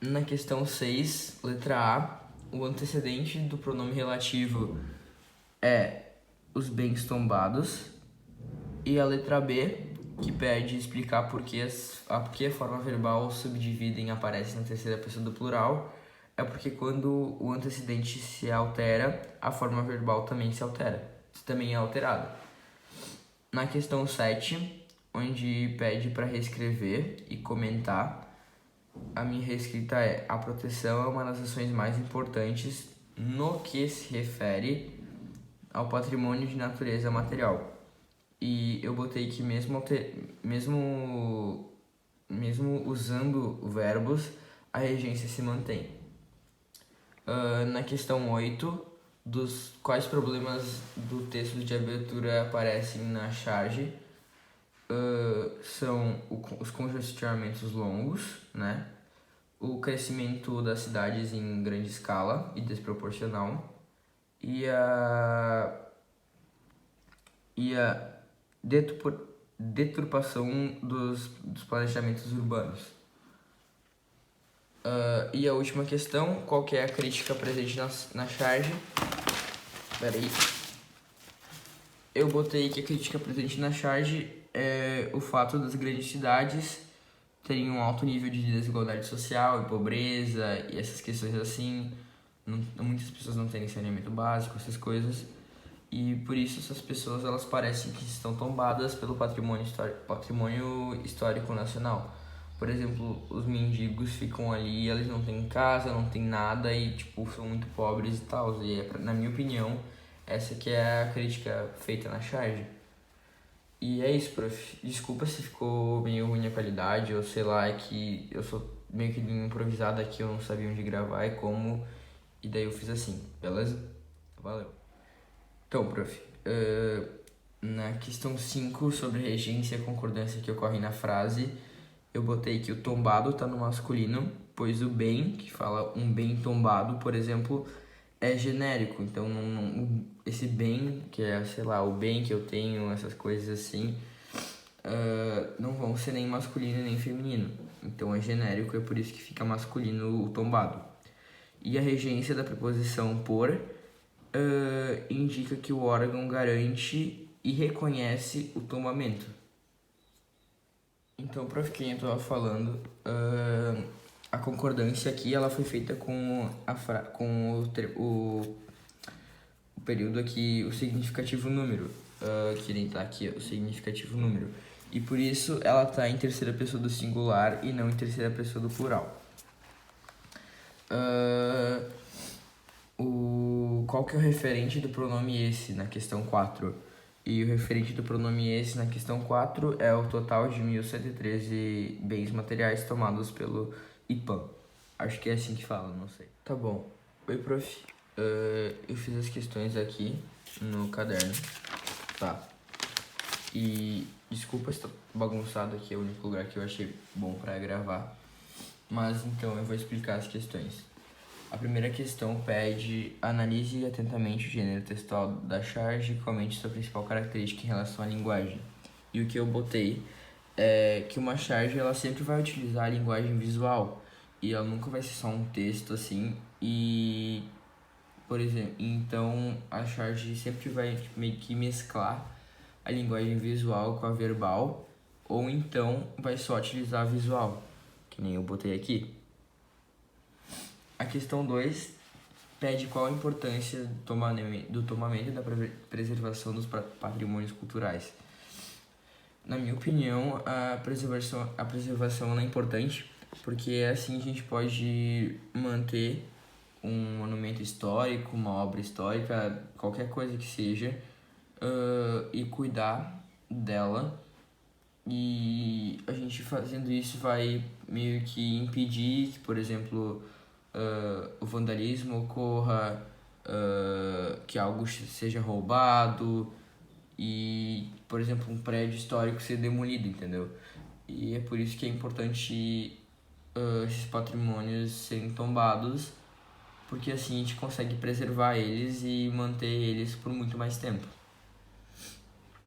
Na questão 6, letra A, o antecedente do pronome relativo é os bens tombados. E a letra B, que pede explicar por que a forma verbal subdividem aparece na terceira pessoa do plural, é porque quando o antecedente se altera, a forma verbal também se altera, também é alterada. Na questão 7, onde pede para reescrever e comentar, a minha reescrita é: a proteção é uma das ações mais importantes no que se refere ao patrimônio de natureza material. E eu botei que mesmo usando verbos, a regência se mantém. Na questão 8, quais problemas do texto de abertura aparecem na charge, são os congestionamentos longos, né? O crescimento das cidades em grande escala e desproporcional, e a deturpação dos planejamentos urbanos. E a última questão, qual que é a crítica presente na charge? Peraí. Eu botei que a crítica presente na charge é o fato das grandes cidades terem um alto nível de desigualdade social e pobreza e essas questões assim. Muitas pessoas não têm saneamento básico, essas coisas. E por isso essas pessoas elas parecem que estão tombadas pelo patrimônio histórico nacional. Por exemplo, os mendigos ficam ali, eles não têm casa, não têm nada e tipo são muito pobres e tal. E na minha opinião, essa que é a crítica feita na charge. E é isso, prof. Desculpa se ficou meio ruim a qualidade, ou sei lá, é que eu sou meio que improvisado aqui, eu não sabia onde gravar e como, e daí eu fiz assim, beleza? Valeu. Então, prof, na questão 5 sobre regência e concordância que ocorre na frase, eu botei que o tombado está no masculino, pois o bem, que fala um bem tombado, por exemplo, é genérico. Então, esse bem, que é, sei lá, o bem que eu tenho, essas coisas assim, não vão ser nem masculino nem feminino. Então, é genérico, é por isso que fica masculino o tombado. E a regência da preposição por indica que o órgão garante e reconhece o tombamento. Então, para quem eu estava falando, a concordância aqui ela foi feita com o período aqui, o significativo número, que nem tá aqui, o significativo número. E por isso ela tá em terceira pessoa do singular e não em terceira pessoa do plural. Qual que é o referente do pronome esse na questão 4? E o referente do pronome esse na questão 4 é o total de 1.113 bens materiais tomados pelo IPAM. Acho que é assim que fala, não sei. Tá bom. Oi, prof. Eu fiz as questões aqui no caderno, tá? E desculpa se tá bagunçado aqui, é o único lugar que eu achei bom pra gravar. Mas então eu vou explicar as questões. A primeira questão pede: analise atentamente o gênero textual da charge e comente sua principal característica em relação à linguagem. E o que eu botei é que uma charge ela sempre vai utilizar a linguagem visual e ela nunca vai ser só um texto assim. E, por exemplo, então a charge sempre vai meio que mesclar a linguagem visual com a verbal, ou então vai só utilizar a visual, que nem eu botei aqui. A questão 2 pede qual a importância do tomamento e da preservação dos patrimônios culturais. Na minha opinião, a preservação é importante, porque assim a gente pode manter um monumento histórico, uma obra histórica, qualquer coisa que seja, e cuidar dela. E a gente fazendo isso vai meio que impedir que, por exemplo, o vandalismo ocorra, que algo seja roubado e, por exemplo, um prédio histórico ser demolido, entendeu? E é por isso que é importante esses patrimônios serem tombados, porque assim a gente consegue preservar eles e manter eles por muito mais tempo.